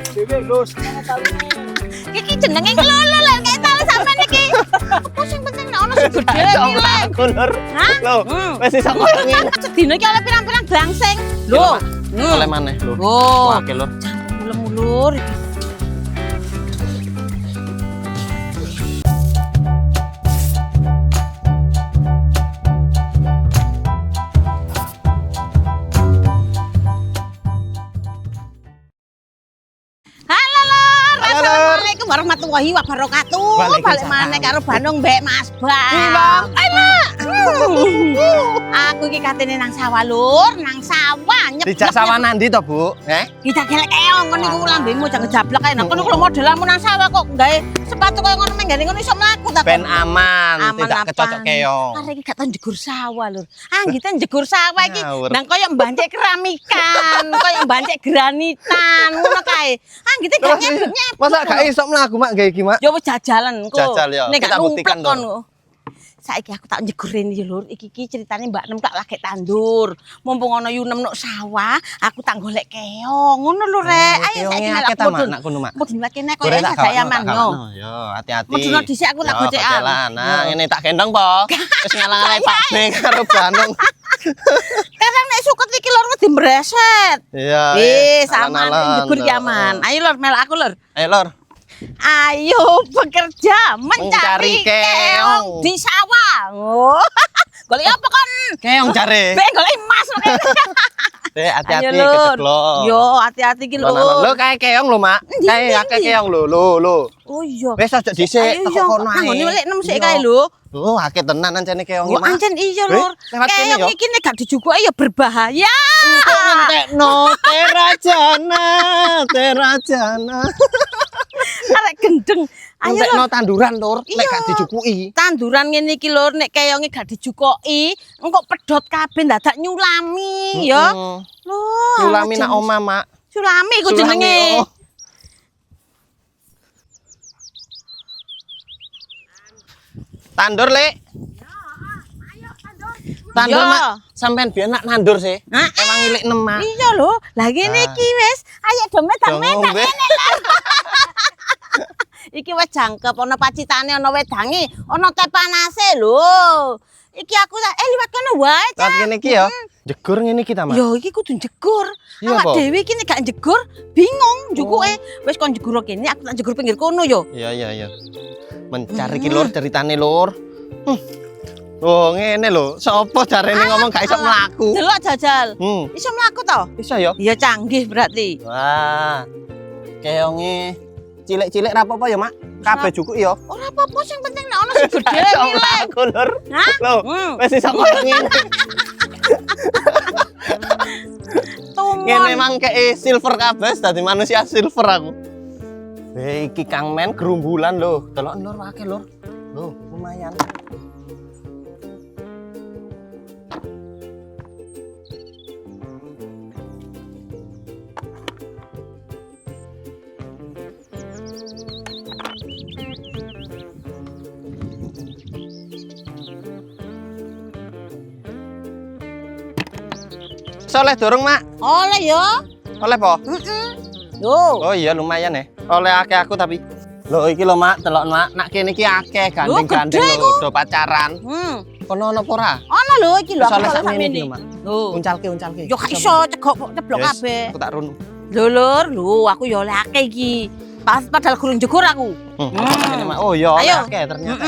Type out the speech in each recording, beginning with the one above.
dhewe lho. Iki jenenge ngelolo lho kayak tau sampean iki. Apa sing penting nek ono sing gedhe nilai. Lur. Hah? Lho, wis iso ngene. Sedina iki oleh pirang-pirang glangsing. Lho. Oleh maneh lho. Oh. Wah, Lur. Mulur iki. Halo Lur, assalamualaikum warahmatullahi wabarakatuh. Balik maneh karo Bandung Mbek Mas Bang. Enak. Aku iki katene nang sawah Lur, nang sawah nyeblek. Dijak sawah nandi to, Bu? Kita gelek keong ngono iku lambemu jangan jablek kae. Nah, kono lho modelanmu nang sawah kok gawe sepatu koyo ngono menggane ngono iso mlaku ta. Ben aman, tidak kecocok keong. Arek iki gak tau njegur sawah lur. Kita njegur sawah iki Ngawur. nang koyo mbancik keramikan, koyo mbancik granitan ngono kae. Kita gak nyebut-nyebut. Masa gak iso mlaku mak gawe iki, Mak? Ya wis jajalan engko. Jajal ya, Nek kita gak buktikan, numplek kono. Saiki aku tak njegur rene ya lur. Iki ceritane Mbak Nem tak lagi tandur. Mumpung ana Yunem nuk sawah, aku tak golek keong. Ngono lho rek. Ayo saiki akeh ta mak nak kono, Mak? mudun lagi nek koyo sagak yaman yo. Yo, hati-hati. Mudun dhisik aku tak gocekan. Nah, ngene tak gendong po. Wis ngalang-alangi Pak B karo Bandung. Kadang nek suket iki lur wedi mbreset. Iya. Sama njegur ki aman. Ayo lur melok aku lur. Ayo lur. Ayo bekerja mencari Mencari keong. di sawah. Oh. Golek apa kon? Keong jare. Ben golek emas kok. Hati-hati Ayo, Lur. kejeblok. Yo hati-hati ki lur. Lho kae keong lho, Mak. Kae akeh keong lho. Oh iya. Wis aja dhisik teko kono ae. Nang ngene lek nem sik kae lho. Oh, akeh tenan ancene keong Oh iki, Mak. ancen iya lur. lewat kene Keong yo. iki nek gak dijukuki ya berbahaya. Kok ngentekno terajana. Arek gendeng. Ayo lur. Ngentekno tanduran, Lur, nek Iya. gak dijukuki. Tanduran ngene iki lur nek keonge gak dijukoki engko pedhot kabeh dadak nyulami ya. Lho. Sulami nak oma, Mak. Sulami ku Sulami, jenenge. oh. Tandur, Lek. Tandur, Iya. Mak. Sampean biyen nak nandur sih. Hah? Emang ilik nem, Mak. Iya lho. Lah ngene Nah. iki wis ayo domet Yo ngombe. ngene lho. Iki wis jangkep ana pacitane ana wedange, ana teh panase lho. Iki aku liwat kono wae. Saat ngene iki ya. Jegur ngene iki ta, Mak. Yo iki kudu jegur. Iya, Awak apa? dhewe iki nek gak jegur bingung njukuke. Wis kon jegur kene aku tak jegur pinggir kono yo. Iya. Mencari ki Lur ceritane, Lur. Oh, ngene lho. Sopo jarene ngomong gak iso mlaku? Delok jajal. Iso mlaku to? Bisa ya? Iya canggih berarti. Wah. Keonge cilik-cilik ra apa-apa ya, Mak? Kabeh cukup ya. Ora apa-apa sing penting nek ana sing gedhe Iso nilai. mlaku, Lur. Hah? Lho, wis iso koyo ngene. Tumon. Ngene mangke silver kabeh dadi manusia silver aku. Iki Kang Men gerumbulan lho. Delok Lur akeh, Lur. Lho, lumayan. Soleh dorong, Mak. Oleh yo. Oleh po? Yo. Oh iya lumayan ya. Oleh akeh aku tapi. Lho iki lho, Mak, delok, Mak. Nak kene iki akeh gandeng-gandeng gede lho, do pacaran. Kono ono apa ora? Ono lho iki lho Soleh aku sak mene sakmene. iki lho, Mak. Lho. Uncalke. Yo gak iso cegok ceblok Yes, kabeh. Aku tak run. Lho Lur, lho aku yo oleh akeh iki. Padahal gurung jegur aku. Kene, Mak. Oh iya, oleh Ayo. akeh ternyata.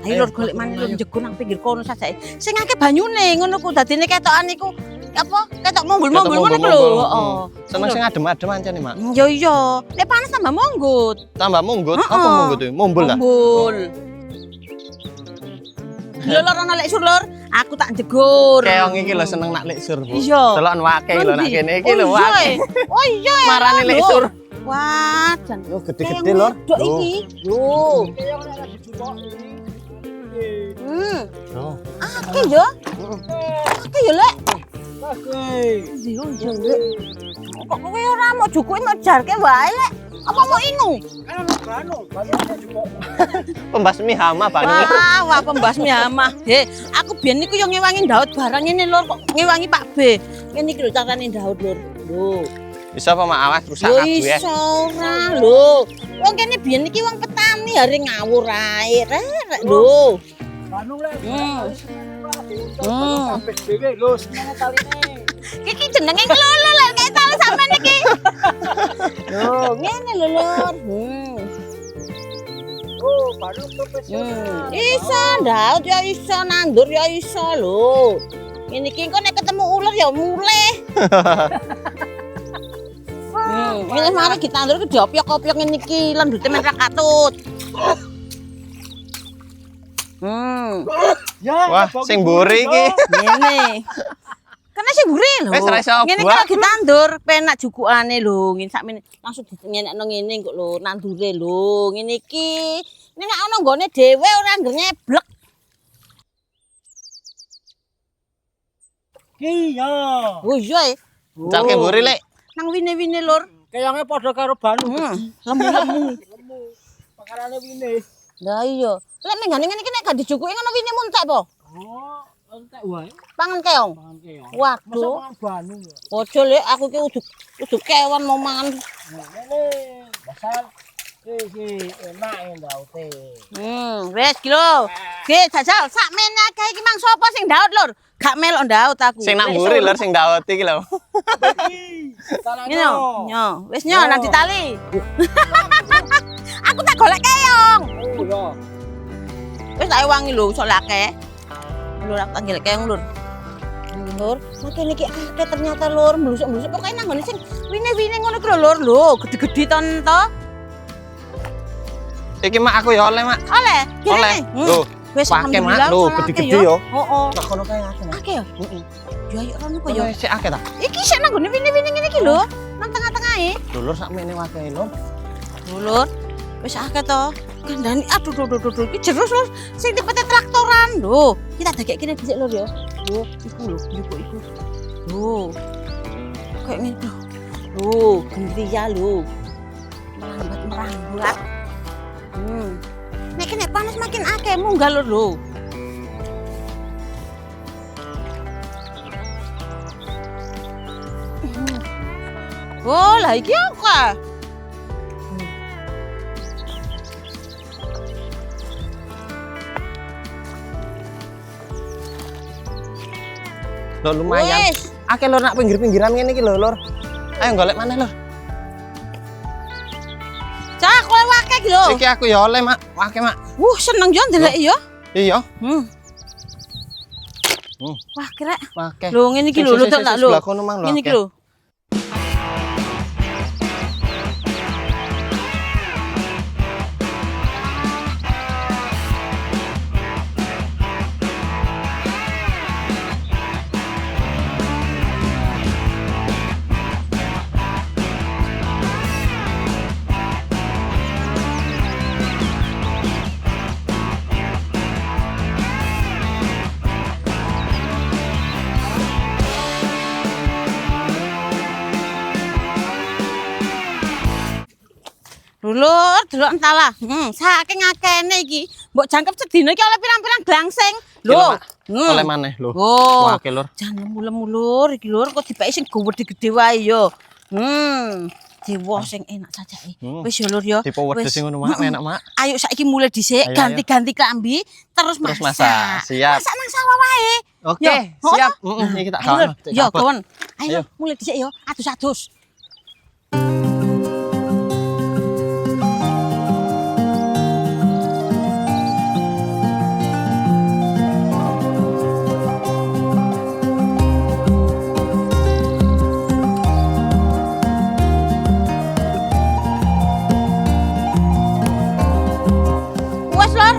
Ayo Lur golek maneh Lur jegur nang pinggir kono sajae. Sing akeh banyune ngono ku dadine ketokan iku apa ketok mumbul-mumbul ngono ku lho. Heeh. Seneng sing adem-adem ancane, Mak. Yo iya, nek panas tambah monggut. Tambah munggut. Apa munggut itu? Mumbul lah. Mumbul. Lho Lur ana lek sur Lur, aku tak jegur. Keong iki lho seneng nak lek sur, Bu. Iya. Delok wake lho nak kene iki lho Oh iya. wake. Oh iya. Marane lek sur. Wah, jan. Lho gede-gede, Lur. Dok iki. Lho. Keong nek dijukoki. Lho. Akeh yo. Akeh yo lek. Bagus. Yo yo lek. Kok kowe ora mau jukuke mau jarke wae lek. Apa mau ingu? Kan ono banu jukok. Pembasmi hama banget. Wah, pembasmi hama. He, aku biyen niku yo ngewangi Daud barang ini Lur, kok ngewangi Pak B. Ngene iki lho carane Daud Lur. Lho. Bisa apa mak awas rusak Yo kabeh. iso ora lho. Wong kene biyen iki wong petani hari ngawur ae rek lho. Anu lek. Hmm. Sampai dhewe lho semono taline. Iki jenenge kelolo lek kayak tali sampean iki. Yo ngene lho Lur. Oh, baru profesional. Iso ndaut ya iso nandur ya iso lho. Ngene iki kok nek ketemu ular ya muleh. Ini mari ditandur ke diopiok-opiok ngene iki lendute men ra katut. Ya, Wah, sing mburi iki. Ngene. Karena sing mburi lho. Wis ra iso Ngene buah. kalau ditandur penak jukukane lho. Ngene sakmene langsung dinyenekno ngene kok lho nandure lho. Ngene iki. Nek ana nggone dhewe ora ngger nyeblek. Iya. Oh iya. Cake mburi lek. Nang wine-wine Lur. Kayaknya padha karo banu. Lemu-lemu. Lemu. Pakarane wine. Lah iya. Lek menggane ngene iki nek gak dijukuki ngono wine muntek po. Oh, entek wae. Pangan keong. Pangan keong. Masa Waduh. pangan banu ya. Ojo lek aku ki udah kewan mau mangan. Nah, ngene. Dasar iki enak ndaute. Wes ki lho. Ki jajal sakmene akeh iki mang sapa sing ndaut Lur? Gak melok ndaut aku. Sing nak mburi lur sing dawet iki lho. Ngene yo. Wis nyo nang ditali. Aku tak golek keong. Oh, iya. Wis tak wangi lho sok akeh. Lur aku tak golek keong Lur. Lur, makene iki akeh ternyata Lur, mblusuk-mblusuk pokoke nang ngene sing wine-wine ngono ki lho Lur. Lho, gede-gede ton to. Iki mak aku ya oleh mak. Oleh, Oleh. Loh, wis pakai mak lho gede-gede yo. Heeh. Tak kono kae akeh. Akeh ya? Heeh. Ya ayo rono kok Yo ya. sik akeh ta. Iki sik nang ngene wine-wine ngene iki lho, nang tengah-tengahe. Lho lur sakmene wae lho. Lur, wis akeh to. Kandhani aduh iki jerus Lur, sing tipe traktoran lho. Kita dagek kene dhisik Lur ya. Lho, iku lho, iku. Lho. Kayak ngene lho. Lho, gentria lho. Merambat. Nek kene panas makin akeh munggah Lur lho. Oh, lah iki apa? Lho lumayan. Wis. Akeh lur nak pinggir-pinggiran ngene iki lho lur. Ayo golek maneh lur. Cak, kowe akeh iki lho. Iki aku ya oleh mak. Akeh mak. Seneng yo ndelok ya. Iya. Wah, kira. Akeh. Lho ngene iki lho, lho tak lho. Sebelah kono mang lho. Ngene iki akeh. lho. Lur, delok entahlah. Saking akehne iki. Mbok jangkep sedina iki oleh pirang-pirang glangsing. Lho. Oleh maneh lho. Oh. Wah, akeh lur. Jangan lemu-lemu Lur, iki Lur kok dipeki sing gede-gede wae yo. Dewa sing enak sajake. Wis yo Lur yo. Tipe wedes sing ngono mak, enak mak. Ayo saiki mulai dhisik, Ayo, ganti-ganti klambi, terus Terus masak. masak, siap. Masak nang sawah wae. Oke, Yo, siap. oh, Iki tak Ayo Lur, gawe. yo kawan. Ayo Ayo. mulai dhisik yo, adus-adus.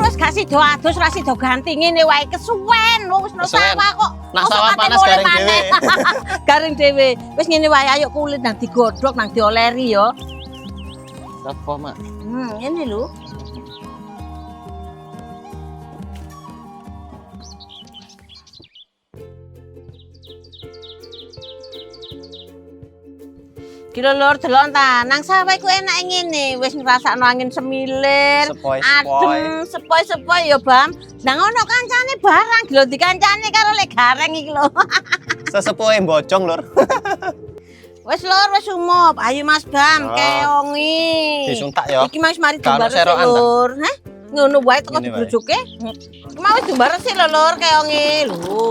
Wis gak sida adus ra sida ganti ngene wae kesuwen wis nang Kesuwen. sawah kok. Nak Mosok sawah kate panas mulai garing maneh. Garing dhewe. Wis ngene wae ayo kulit nang digodhog nang dioleri yo. Apa mak? Ngene lho. Kilo Lur delok ta, nang sawah iku enak ngene, wis ngrasakno angin semilir, Sepoi-sepoi. adem, sepoi-sepoi ya, Bam. Nang ono kancane barang, lho dikancane karo lek gareng iki lho. Sesepuhe bojong lur. Wes lur, wes umup. Ayo Mas Bam, Oh. keongi. Disuntak ya. Iki mau mari Kalau jembar sik serokan, lur. Hah? Ngono wae teko Ngene wae. dibrujuke. Iki mau jembar sik lho lur, keongi lho.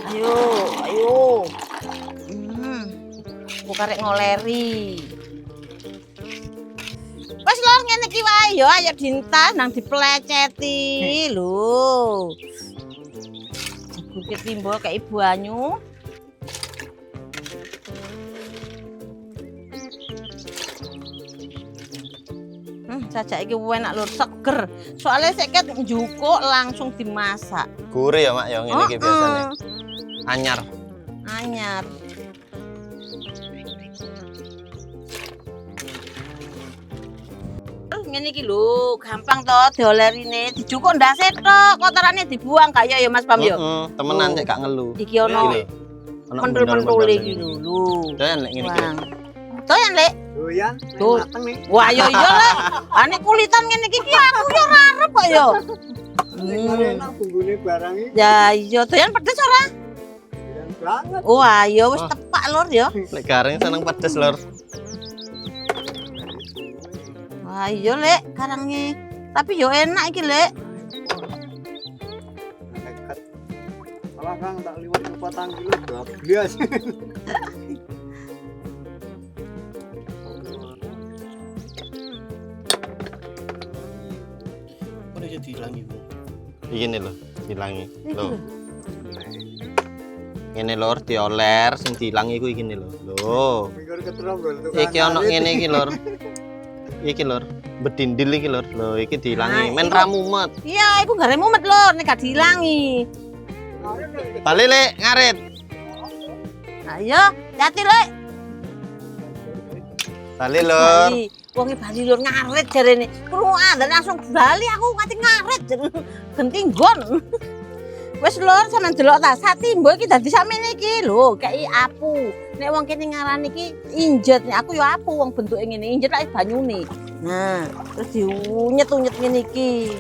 Ayo, ayo. Aku karek ngoleri. Wes lur ngene iki wae ya, ayo dintas nang dipleceti lho. Jago ketimbul kayak ibu Anyu. Sajak iki enak lur, seger. Soalnya sik ket njukuk langsung dimasak. Gurih ya mak ya ngene iki biasane. Anyar. Anyar. Ngene iki lho, gampang to diolerine, dijukuk ndase tok, kotorane dibuang kaya ya Mas Bam yo. Temenan Oh. sik gak ngelu. Iki ono pentul-pentul iki lho. Doyan lek ngene iki. Wang. Doyan lek. Doyan. Tuh. Mateng nih. Wah yo iya lah. Ane kulitan ngene iki aku yo ora arep kok yo. Enak bunggune barang iki. Ya iya doyan pedes ora? Doyan banget. Oh ayo wis tepak lur yo. Lek garing seneng pedes lur. Wah iya lek karangnya. Tapi yo enak iki lek. Dekat. Malah Kang tak liwat ke 4 kilo bablas. Udah jadi hilangi bu. Ini loh, hilangi. Loh. Ini lor dioler, sing dihilangi ku iki lho. Loh. Mikir ketrombol tuh. Iki ono ngene iki lor. Iki lor, bedindil iki lor. Loh, iki dihilangi. Men ra mumet. Iya, iku gare mumet lur, nek gak diilangi. Bali lek ngarit. Ayo, hati lek. Bali lor. Bali. Wong iki Bali lur ngarit jarene. Krungu dan langsung bali aku ngati ngarit. Genting gon. Wes lur sampean delok ta, satimbo iki dadi sakmene iki lho, kei apu. Nek wong kene ngarani iki injet, nek aku yo apu wong bentuke ngene, injet lak banyune. Nah, terus diunyet-unyet ngene iki.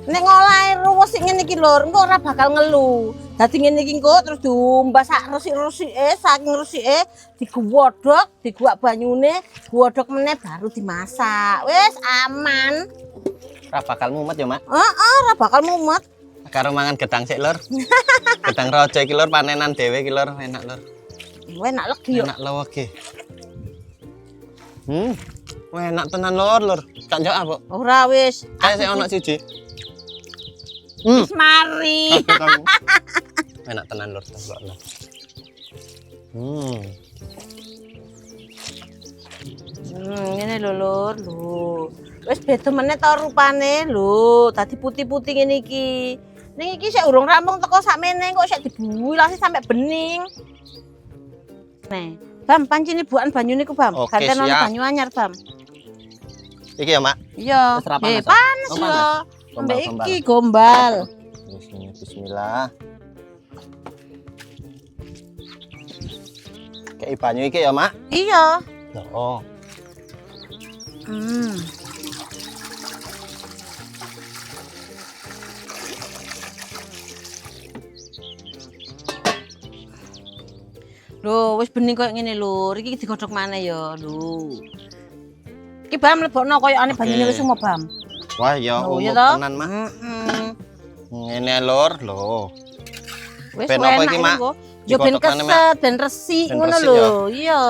Nek ngolahe ruwes sing ngene iki lur, engko ora bakal ngelu. Dadi ngene iki engko terus diumbas sak resik-resike, saking resike digwodhok, diguak banyune, gwodhok meneh baru dimasak. Wis aman. Ra bakal mumet ya, Mak. Heeh, ora bakal mumet. Karo mangan gedang sik lur. Gedang raja iki lur panenan dhewe iki lur, enak lur. Enak legi yo. Enak lewege. Enak tenan lur. Tak njok apa? Ora wis. Kayak sik ono siji. Wis mari. Enak tenan lur, tak njok. Ngene lho lur, lho. Wis beda meneh ta rupane lho, dadi putih-putih ngene iki. Ning iki sik urung rampung teko sakmene kok sik dibuilasi sampe bening. Nih, Bam, pancine bukan banyune ku, Bam. Oke, Ganten ono siap. banyu anyar, Bam. Iki ya, Mak. Iya. Wis ra panas, ah? Panas Oh, yo. panas. Ambek Gombal-gombal. iki gombal. Bismillah. Kayak banyu iki ya, Mak. Iya. Oh. Lho, wis bening koyo ngene lho. Iki digodhog maneh ya, lho. Iki Bam lebokno koyokane banyune wis semua, Bam. Wah, ya Lho, umum ya toh? tenan, Mak. Heeh. Ngene lur, lho. Wis Ben apa enak iki, Mak? iku. Yo ben Digodhog maneh, Mak. keset, ben resik Ben ngono resik, lho. ya? Iya.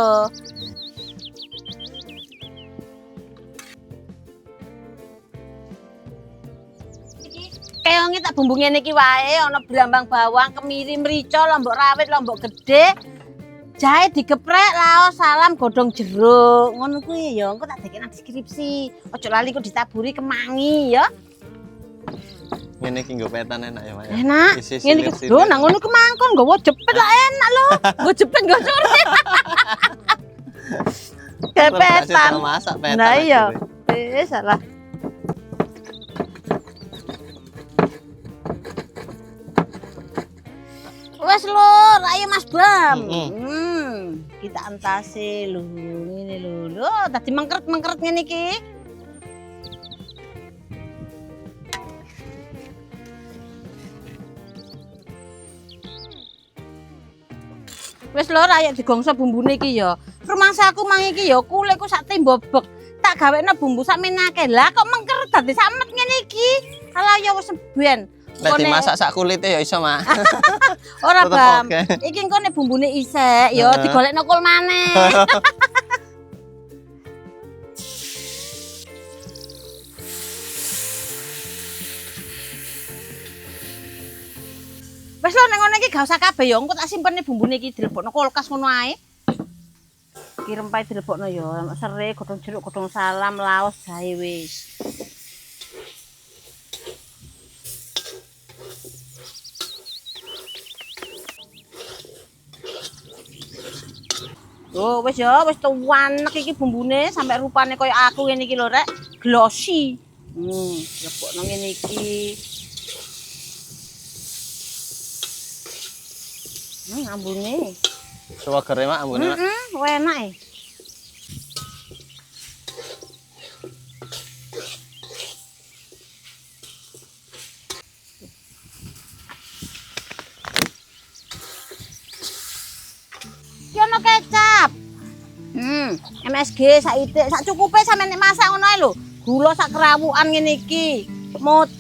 Keongi tak bumbu ngene iki wae, ana brambang bawang, kemiri, mrica, lombok rawit, lombok gedhe. Jahe digeprek, laos, salam, godhong jeruk. Ngono kuwi ya, engko tak dekek nang deskripsi. Aja lali kok ditaburi kemangi ya. Ngene iki nggo petan enak ya, Mak. ya? Enak. Isi Ngene iki silir-silir. lho nang ngono ku mangkon nggawa jepit lah enak lho. Nggo jepit nggo sore. Kepetan. Kasih masak petan. Nah iya. akhirnya. Salah. Wes lur, ayo Mas Bam. Kita antase lho, ngene lho. Lho, dadi mengkeret-mengkeret ngene iki. Wis lho ayo digongso bumbune iki ya. Rumangsaku mang iki ya kulitku sak timbobek. Tak gawekno bumbu sak menake. Lah kok mengker dadi samet ngene iki. Ala ya wis ben. Nek dimasak sak kulite ya iso, Mak. Ora, Tetep Bam. oke. Iki engko nek bumbune isek ya digolekno kul maneh. Wes lho nek ngono iki gak usah kabeh ya, engko tak simpene bumbune iki dilebokno kulkas ngono ae. Iki rempahe dilebokno ya, serai, godhong jeruk, godhong salam, laos gawe wis. Oh, wis ya, wis tuwanek iki bumbune sampe rupane koyo aku ngene iki lho, Rek. Glossy. Lebokno ngene iki. Ambune. Suwegere, Mak, ambune, Mak. Enak e. Ki ono kecap. MSG saithik, sak cukupe sampe nek masak ngono ae lho. Gula sak kerawukan ngene iki.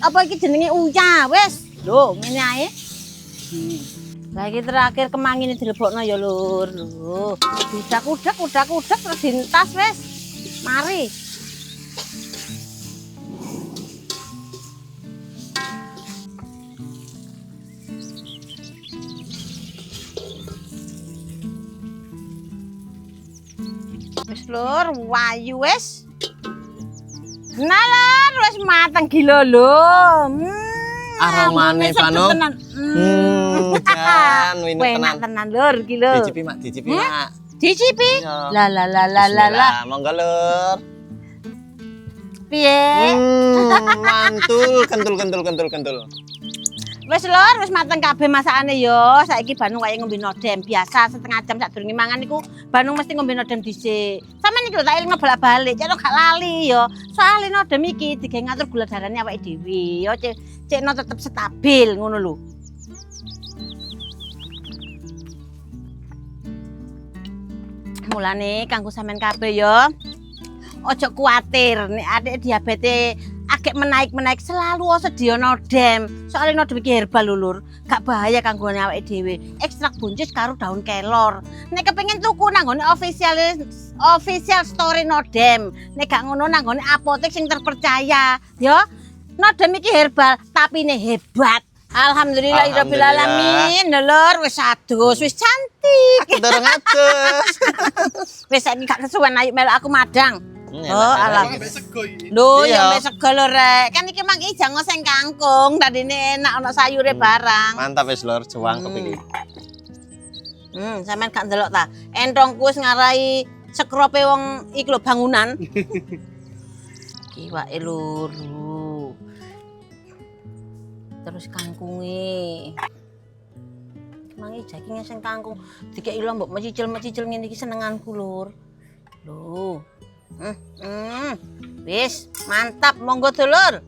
Apa iki jenenge uyah, wis. Lho, ngene ae. Lagi terakhir kemang ini dilebokno ya lur. Lho, udak terus dintas wis. Mari. Wis lur, wayu wis. Nah lur, wis mateng gila lho. Aromane Pano. Jan, enak tenan lur iki lho. Dicipi, Mak, dicipi, Mak. Dicipi? Iya. La. Monggo, Lur. Piye? Mantul, kentul. Wis lur, wis mateng kabeh masakane yo. Saiki Bandung kaya ngombe nodem biasa setengah jam sadurunge mangan iku Bandung mesti ngombe nodem dhisik. Sampeyan iki lho tak elingno bolak-balik, cek gak lali yo. Soale nodem iki digawe ngatur gula darahne awake dhewe yo, cekno tetep stabil ngono lho. Mulane kanggo sampean kabeh ya. Ojo kuwatir nek adik diabetes agek menaik selalu sedia nodem. Soalnya nodem iki herbal lho Lur. Gak bahaya kanggo awake dhewe. Ekstrak buncis karo daun kelor. Nek kepengin tuku nang nggone official store nodem. Nek gak ngono nang nggone apotek sing terpercaya, ya. Nodem iki herbal tapi ne hebat. Alhamdulillahirabbil alamin. Lur wis adus, wis cantik. Dorong adus. Wis saiki gak kesuwen ayo melok aku madang. Oh, alam. Sego iki. Lho, ya Iya. wis sego lho rek. Kan iki mang ijang ngoseng kangkung, dadine enak ana sayure barang. Mantap wis Lur, cuangkep iki. Sampean gak ndelok ta? Entongku wis ngarai sekrope wong iki lho bangunan. Iki wae Lur. Terus kangkunge. Mang ijang iki ngeseng kangkung. Dikeki lho mbok mecicil ngene iki senenganku Lur. Lho. Wis, mantap, monggo dulur.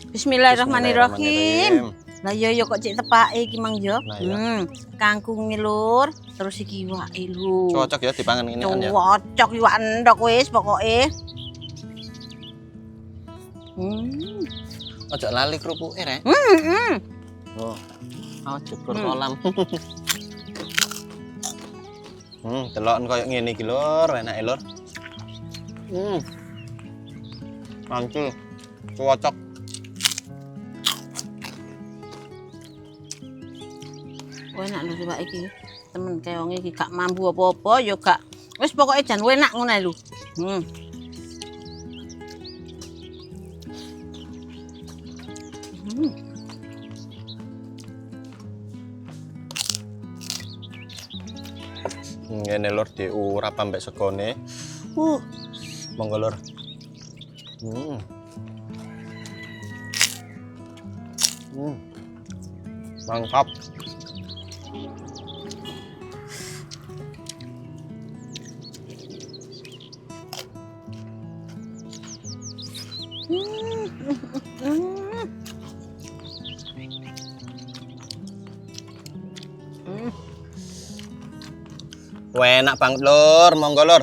Bismillahirrahmanirrahim. Lah yo kok cek tepake iki Mang yo. Kangkunge Lur, terus iki iwake lho. Cocok ya dipangan ngene kan ya. Cocok iwak endhog wis pokoke. Ojo lali kerupuke rek. Oh. Ojo kolam. Deloken koyo ngene iki Lur, enake Lur. Mantul. Cocok. Enak lho iwak iki. Temen keonge iki gak mambu apa-apa ya gak. Wis pokoke jan enak ngono lho. Ngene Lur diurap ambek segone. Monggo Lur. Mantap. Wah, enak banget lur, monggo lur.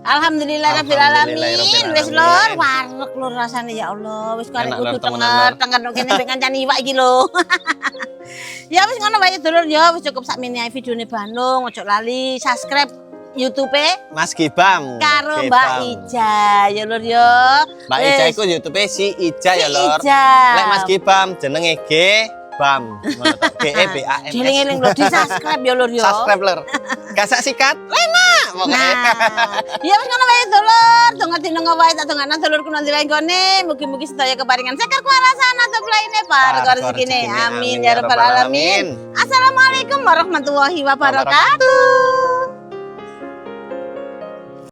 Alhamdulillah rabbil alamin. Alhamdulillahirabbil Wis alamin. lur, wareg lur rasane ya Allah. Wis kare Enak, kudu Lur, temenan, tenger kene mbek kancane iwak iki lho. Ya wis ngono wae dulur ya, wis cukup sakmene ae videone Bandung. Ojo lali subscribe YouTube-e Mas Gibam. karo Gibam. Mbak Ija ya lur ya. Mbak Ija iku YouTube si Ija ya lur. Ija. Lek Mas Gibam jenenge G Bam. Ngono to. G E B A M S. Eling-eling lho, di-subscribe ya lur ya. Subscribe lur. Gasak sikat. Enak pokoknya. Nah, ya wis ngono wae dulur, donga dinengo wae tak dongana dulurku nang dilai gone, mugi-mugi sedaya keparingan sekar kuwarasan atau lainnya par rezekine. Amin ya rabbal alamin. Assalamualaikum warahmatullahi wabarakatuh.